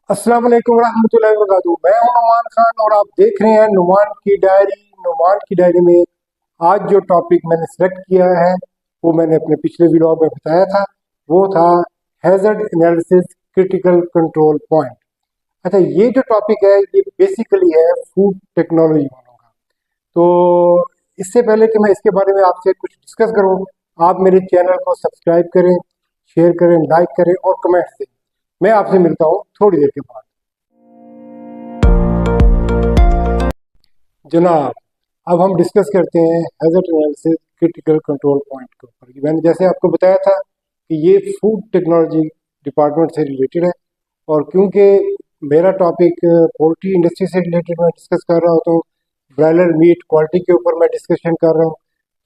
अस्सलाम वालेकुम रहमतुल्लाहि व बरकातुहू। मैं हूं नुमान खान और आप देख रहे हैं नुमान की डायरी। नुमान की डायरी में आज जो टॉपिक मैंने सेलेक्ट किया है वो मैंने अपने पिछले वीडियो में बताया था। वो था hazard analysis critical control point. अच्छा, ये जो टॉपिक है ये बेसिकली है फूड टेक्नोलॉजी वालों का। तो इससे पहले कि मैं इसके बारे में आपसे कुछ डिस्कस करूं, आप मेरे चैनल को सब्सक्राइब करें, शेयर करें, लाइक करें और कमेंट दें। मैं आपसे मिलता हूं थोड़ी देर के बाद। जनाब, अब हम डिस्कस करते हैं hazard analysis critical control point के ऊपर। मैंने जैसे आपको बताया था कि ये फूड टेक्नोलॉजी डिपार्टमेंट से रिलेटेड है, और क्योंकि मेरा टॉपिक पोल्ट्री इंडस्ट्री से रिलेटेड मैं डिस्कस कर रहा होता हूँ, ब्रायलर मीट क्वालिटी के ऊपर मैं डिस्कशन कर रहा हूँ,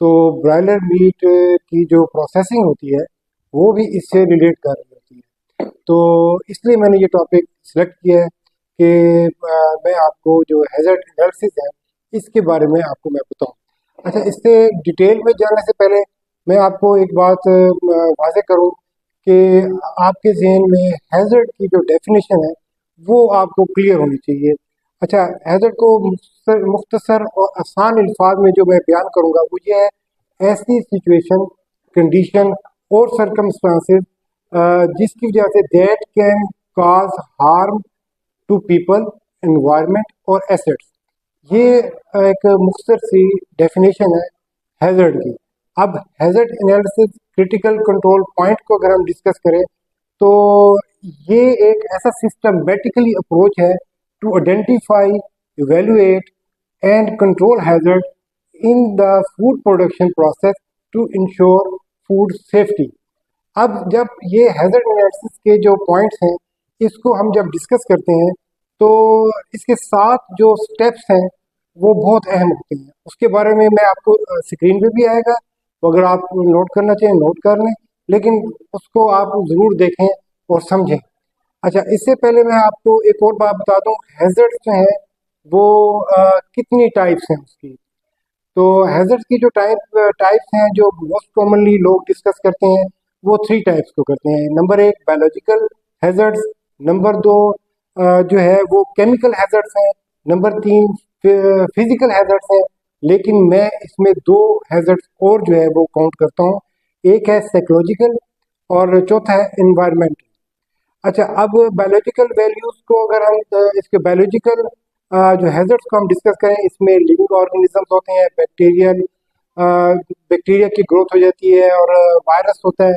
तो ब्रायलर मीट की जो प्रोसेसिंग होती है वो भी इससे रिलेट कर रही होती है। तो इसलिए मैंने ये टॉपिक सिलेक्ट किया है कि मैं आपको जो हैजर्ड एनालिसिस है इसके बारे में आपको मैं बताऊं। अच्छा, इससे डिटेल में जानने से पहले मैं आपको एक बात वाज़ेह करूं कि आपके जहन में हैजर्ड की जो डेफिनेशन है वो आपको क्लियर होनी चाहिए। अच्छा, हैजर्ड को मुख्तसर और आसान अल्फाज में जो मैं बयान करूंगा वो ये है: ऐसी सिचुएशन, कंडीशन और सरकमस्टांसेस जिसकी वजह से that can cause harm to people, environment और एसेट्स। ये एक मुख्तसर सी डेफिनेशन है हैजर्ड की। अब hazard analysis critical control point को अगर हम डिस्कस करें तो ये एक ऐसा सिस्टमेटिकली अप्रोच है to identify, evaluate and control hazard in the food production process to ensure food safety. अब जब ये हैजर्ड एनालिसिस के जो पॉइंट्स हैं इसको हम जब डिस्कस करते हैं तो इसके साथ जो स्टेप्स हैं वो बहुत अहम होते हैं। उसके बारे में मैं आपको स्क्रीन पे भी आएगा, तो अगर आप नोट करना चाहें नोट कर लें, लेकिन उसको आप ज़रूर देखें और समझें। अच्छा, इससे पहले मैं आपको एक और बात बता दूं, हैजर्ड्स जो हैं वो कितनी टाइप्स हैं उसकी। तो हैजर्ड्स की जो टाइप्स हैं जो मोस्ट कॉमनली लोग डिस्कस करते हैं वो थ्री टाइप्स को करते हैं। नंबर एक बायोलॉजिकल हैजर्ड्स, नंबर दो जो है वो केमिकल हैजर्ड्स हैं, नंबर तीन फिजिकल हैजर्ड्स हैं। लेकिन मैं इसमें दो हैजर्ड्स और जो है वो काउंट करता हूँ, एक है साइकोलॉजिकल और चौथा है इन्वायरमेंटल। अच्छा, अब बायोलॉजिकल वैल्यूज को अगर हम इसके बायोलॉजिकल जो हैजर्ड्स को हम डिस्कस करें, इसमें लिविंग ऑर्गेनिजम्स होते हैं, बैक्टीरिया की ग्रोथ हो जाती है और वायरस होता है,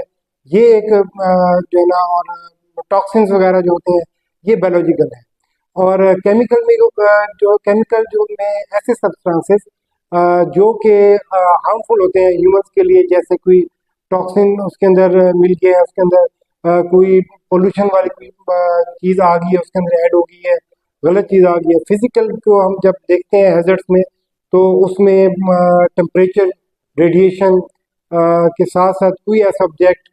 ये एक जो है ना, और टॉक्सिन्स वगैरह जो होते हैं ये बायोलॉजिकल है। और केमिकल में जो केमिकल जो में ऐसे सब्सटेंसेस जो कि हार्मफुल होते हैं ह्यूमंस के लिए, जैसे कोई टॉक्सिन उसके अंदर मिल गया है, उसके अंदर कोई पोल्यूशन वाली कोई चीज़ आ गई है, उसके अंदर ऐड हो गई है, गलत चीज़ आ गई है। फिजिकल को हम जब देखते हैं हैजर्ड्स में तो उसमें टेम्परेचर, रेडिएशन के साथ साथ कोई ऐसा ऑब्जेक्ट,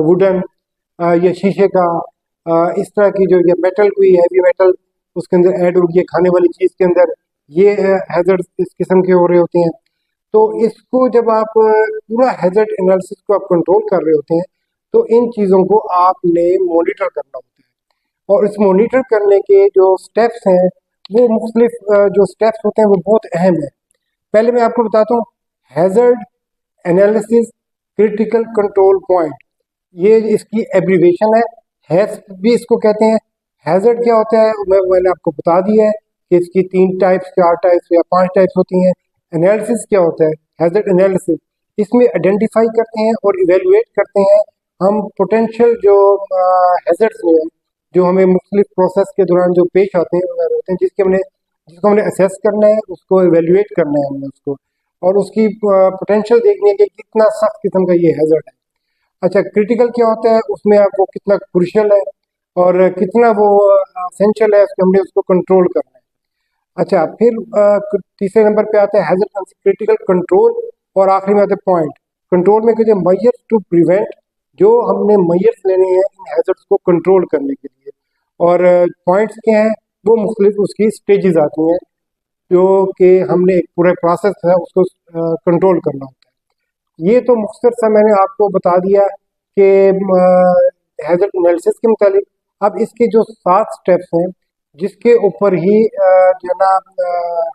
वुडन या शीशे का, इस तरह की जो, या मेटल, कोई हैवी मेटल उसके अंदर ऐड हो गई है खाने वाली चीज़ के अंदर, ये हैजर्ड इस किस्म के हो रहे होते हैं। तो इसको जब आप पूरा हैजर्ड एनालिसिस को आप कंट्रोल कर रहे होते हैं तो इन चीज़ों को आपने मॉनिटर करना होता है, और इस मॉनिटर करने के जो स्टेप्स हैं वो मुख्तलिफ जो स्टेप्स होते हैं वो बहुत अहम है। पहले मैं आपको बताता हूँ hazard analysis critical control point, ये इसकी एब्रीवेशन है, हैज भी इसको कहते हैं। हैजर्ड क्या होता है मैंने आपको बता दिया है कि इसकी तीन टाइप्स, चार टाइप्स या पांच टाइप्स होती हैं। एनालिसिस क्या होता है, हैजर्ड एनालिसिस, इसमें आइडेंटिफाई करते हैं और इवेलुएट करते हैं हम पोटेंशियल जो हैजर्ड्स हैं जो हमें मुख्तलिफ प्रोसेस के दौरान जो पेश आते हैं वगैरह होते हैं, जिसको हमने असेस करना है, उसको इवेलुएट करना है हमने उसको, और उसकी पोटेंशियल देखनी है कि कितना सख्त किस्म का ये हैजर्ड है। अच्छा, क्रिटिकल क्या होता है, उसमें आप वो कितना क्रूशियल है और कितना वो एसेंशियल है, उसको हमने उसको कंट्रोल करना है। अच्छा, फिर तीसरे नंबर पे आता है हैजर्ड क्रिटिकल कंट्रोल, और आखिरी में आते हैं पॉइंट। कंट्रोल में कहते हैं मेजर्स टू प्रिवेंट, जो हमने मेजर्स लेने हैं इन हैजर्ड्स को कंट्रोल करने के लिए। और पॉइंट्स क्या हैं, वो मुख्तलिफ उसकी स्टेजेस आती हैं जो कि हमने एक पूरा प्रोसेस है उसको कंट्रोल करना होता है। ये तो मुख्तसर सा मैंने आपको बता दिया कि हैजर्ड एनालिसिस के मुतालिक। अब इसके जो 7 स्टेप्स हैं जिसके ऊपर ही जो है ना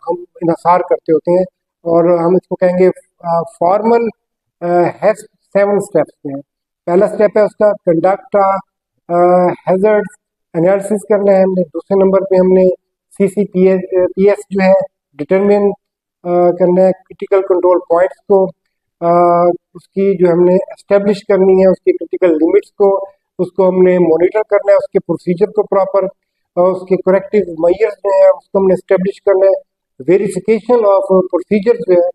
हम इन्हिसार करते होते हैं, और हम इसको कहेंगे फॉर्मल हैज 7 स्टेप्स हैं। पहला स्टेप है उसका कंडक्ट हैजर्ड एनालिसिस करना है हमने। दूसरे नंबर पे हमने CCPS जो है डिटरमिन करना है क्रिटिकल कंट्रोल पॉइंट्स को, उसकी जो हमने एस्टेब्लिश करनी है, उसकी क्रिटिकल लिमिट्स को, उसको हमने मॉनिटर करना है, उसके प्रोसीजर को प्रॉपर, उसके करेक्टिव मेजर्स जो है उसको हमने एस्टेब्लिश करना है। वेरिफिकेशन ऑफ प्रोसीजर जो है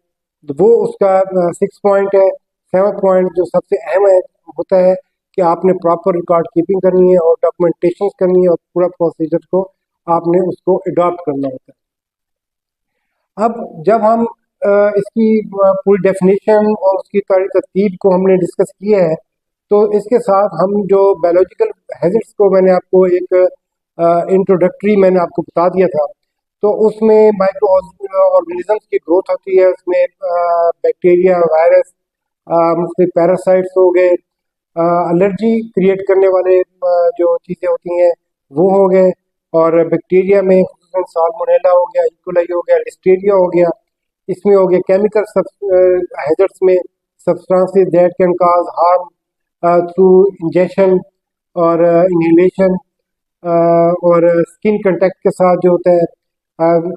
वो उसका 6 पॉइंट है। 7 पॉइंट जो सबसे अहम है होता है कि आपने प्रॉपर रिकॉर्ड कीपिंग करनी है और डॉक्यूमेंटेशन करनी है, और पूरा प्रोसीजर को आपने उसको अडॉप्ट करना होता है। अब जब हम इसकी पूरी डेफिनेशन और उसकी सारी तरतीब को हमने डिस्कस किया है, तो इसके साथ हम जो बायोलॉजिकल हैजर्ड्स को मैंने आपको एक इंट्रोडक्टरी मैंने आपको बता दिया था, तो उसमें माइक्रो ऑर्गेनिजम्स की ग्रोथ होती है, उसमें बैक्टीरिया, वायरस, मुख्तलिफ पैरासाइट्स हो गए, एलर्जी क्रिएट करने वाले जो चीज़ें होती हैं वो हो गए, और बैक्टीरिया में खुसूसन साल्मोनेला हो गया, इकोलाई हो गया, लिस्टेरिया हो गया। इसमें हो गया केमिकल हैजर्ड्स में substances that can cause harm through injection और इनहेलेशन, और स्किन कंटेक्ट के साथ जो होता है।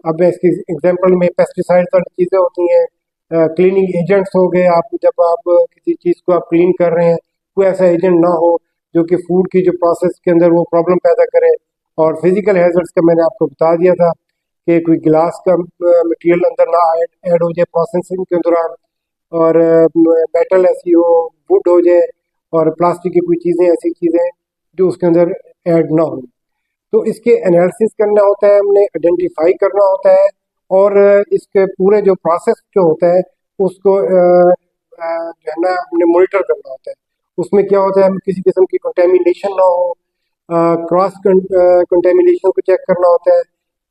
अब इसकी एग्जांपल में पेस्टिसाइड्स और चीज़ें होती हैं, क्लीनिंग एजेंट्स हो गए। आप जब आप किसी चीज़ को आप क्लीन कर रहे हैं, कोई ऐसा एजेंट ना हो जो कि फूड की जो प्रोसेस के अंदर वो प्रॉब्लम पैदा करे। और फिजिकल हैजर्ड्स का मैंने आपको बता दिया था कि कोई गिलास का मटेरियल अंदर ना ऐड हो जाए प्रोसेसिंग के दौरान, और मेटल ऐसी हो, वुड हो जाए, और प्लास्टिक की कोई चीज़ें ऐसी चीज़ें जो उसके अंदर ऐड ना हो। तो इसके एनालिसिस करना होता है, हमने आइडेंटिफाई करना होता है, और इसके पूरे जो प्रोसेस जो होता है उसको जो है ना हमने मॉनिटर करना होता है। उसमें क्या होता है, हम किसी किस्म की कंटेमिनेशन ना हो, क्रॉस कंटेमिनेशन को चेक करना होता है।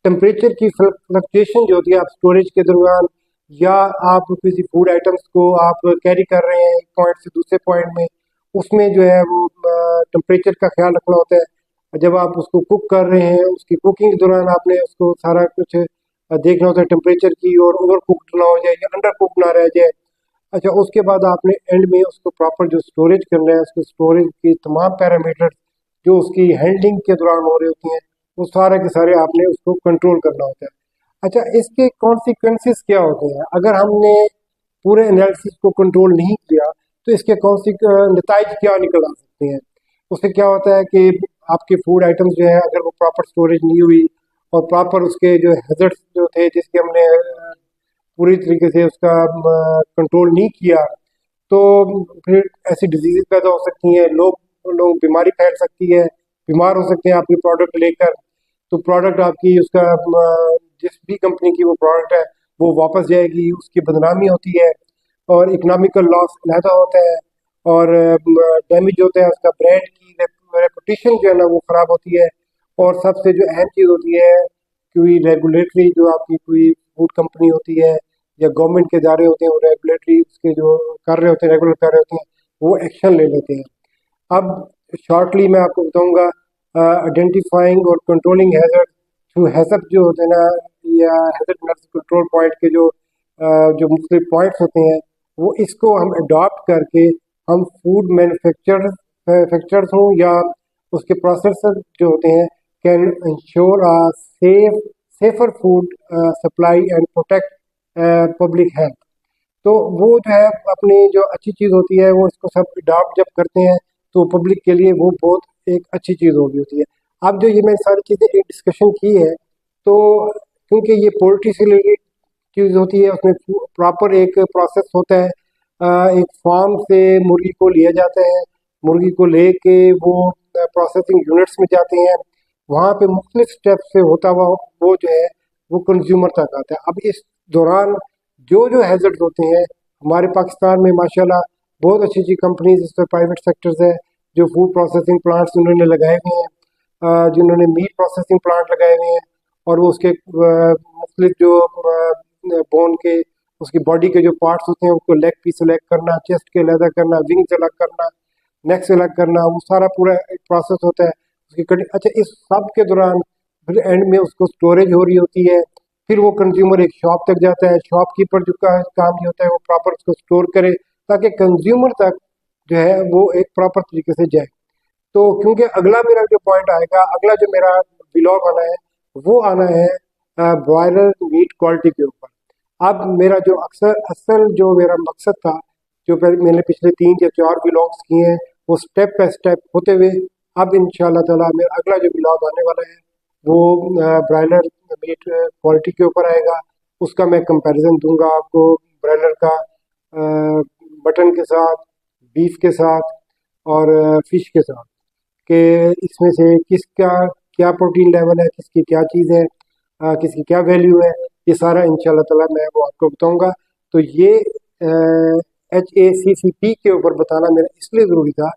टेम्परेचर की फ्लक्चुएशन जो होती है आप स्टोरेज के दौरान, या आप किसी फूड आइटम्स को आप कैरी कर रहे हैं एक पॉइंट से दूसरे पॉइंट में, उसमें जो है वो टेम्परेचर का ख्याल रखना होता है। जब आप उसको कुक कर रहे हैं, उसकी कुकिंग के दौरान आपने उसको सारा कुछ देखना होता है टेम्परेचर की, और ओवर कुकड ना हो जाए या अंडर कुक ना रह जाए। अच्छा, उसके बाद आपने एंड में उसको प्रॉपर जो स्टोरेज करना है, उसको स्टोरेज के तमाम पैरामीटर जो उसकी हैंडलिंग के दौरान हो रहे होते हैं, वो सारे के सारे आपने उसको कंट्रोल करना होता है। अच्छा, इसके कॉन्सिक्वेंसेस क्या होते हैं अगर हमने पूरे एनालिसिस को कंट्रोल नहीं किया, तो इसके नतीजे क्या निकल आ सकते हैं। उससे क्या होता है कि आपके फूड आइटम्स जो है अगर वो प्रॉपर स्टोरेज नहीं हुई, और प्रॉपर उसके जो हैजर्ड्स जो थे जिसके हमने पूरी तरीके से उसका कंट्रोल नहीं किया, तो फिर ऐसी डिजीज़ पैदा हो सकती हैं, लोग बीमारी फैल सकती है, बीमार हो सकते हैं आपकी प्रोडक्ट लेकर। तो प्रोडक्ट आपकी उसका जिस भी कंपनी की वो प्रोडक्ट है वो वापस जाएगी, उसकी बदनामी होती है, और इकोनॉमिकल लॉस अलहदा होता है, और डैमेज होता है उसका ब्रांड की रेपुटेशन जो है ना वो ख़राब होती है। और सबसे जो अहम चीज़ होती है, कोई रेगुलेटरी जो आपकी कोई फूड कंपनी होती है या गवर्नमेंट के इदारे होते हैं, वो रेगुलेटरी उसके जो कर रहे होते हैं, रेगुलर कर रहे होते हैं, वो एक्शन ले लेते हैं। अब शॉर्टली मैं आपको बताऊंगा आइडेंटिफाइंग और कंट्रोलिंग हैजर्ड थ्रू हैजर्ड जो होते हैं ना, या हैजर्ड एनालिसिस कंट्रोल पॉइंट के जो मुख्तलिफ पॉइंट्स होते हैं, वो इसको हम अडॉप्ट करके हम फूड मैन्युफैक्चरर्स हों या उसके प्रोसेसर जो होते हैं, can ensure safer food supply and protect public health. तो वो जो है अपनी जो अच्छी चीज़ होती है वो इसको सब अडॉप्ट जब करते हैं, तो पब्लिक के लिए वो बहुत एक अच्छी चीज़ हो गई होती है। अब जो ये मैंने सारी चीज़ें एक डिस्कशन की है, तो क्योंकि ये पोल्ट्री से रिलेटेड चीज़ होती है, उसमें प्रॉपर एक प्रोसेस होता है। एक फार्म से मुर्गी को लिया जाता है, मुर्गी को लेके वो प्रोसेसिंग यूनिट्स में जाते हैं, वहाँ पे मुख्तलिफ स्टेप से होता हुआ वो जो है वो कंज्यूमर तक आता है। अब इस दौरान जो हैजर्ड्स होते हैं, हमारे पाकिस्तान में माशाल्लाह बहुत अच्छी अच्छी कंपनीज, इस पर प्राइवेट सेक्टर्स है जो फूड प्रोसेसिंग प्लांट्स उन्होंने लगाए हुए हैं, जिन्होंने मीट प्रोसेसिंग प्लांट लगाए हुए हैं, और वो उसके मुख्तलिफ जो बोन के उसकी बॉडी के जो पार्ट्स होते हैं उसको लेग पीस अलग करना, चेस्ट के अलग करना, विंग्स अलग करना, नेक्स अलग करना, वो सारा पूरा एक प्रोसेस होता है। उसकी कटिंग, अच्छा इस सब के दौरान फिर एंड में उसको स्टोरेज हो रही होती है, फिर वो कंज्यूमर एक शॉप तक जाता है, शॉपकीपर जो का काम ये होता है वो प्रॉपर उसको स्टोर करे ताकि कंज्यूमर तक जो है वो एक प्रॉपर तरीके से जाए। तो क्योंकि अगला मेरा जो पॉइंट आएगा, अगला जो मेरा ब्लॉग आना है वो आना है ब्रॉयलर मीट क्वालिटी के ऊपर। अब मेरा जो अक्सर असल जो मेरा मकसद था, जो मैंने पिछले 3 या 4 ब्लॉग्स किए हैं, वो स्टेप बाय स्टेप होते हुए अब इंशाल्लाह ताला मेरा अगला जो ब्लॉग आने वाला है वो ब्रॉयलर मीट क्वालिटी के ऊपर आएगा। उसका मैं कंपैरिजन दूंगा आपको ब्रॉयलर का मटन के साथ, बीफ के साथ और फिश के साथ, कि इसमें से किसका क्या प्रोटीन लेवल है, किसकी क्या चीज़ है, किसकी क्या वैल्यू है, ये सारा इंशाल्लाह ताला मैं वो आपको बताऊंगा। तो ये HACCP के ऊपर बताना मेरा इसलिए ज़रूरी था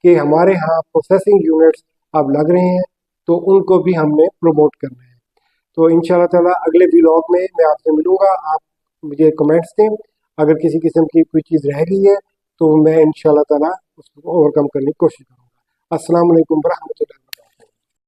कि हमारे यहाँ प्रोसेसिंग यूनिट्स अब लग रहे हैं तो उनको भी हमने प्रमोट करना है। तो इंशाल्लाह ताला अगले व्लॉग में मैं आपसे मिलूँगा। आप मुझे कमेंट्स दें, अगर किसी किस्म की कोई चीज़ रह गई है तो मैं इंशाल्लाह ताला उसको ओवरकम करने की कोशिश करूँगा। अस्सलाम वालेकुम व रहमतुल्लाह।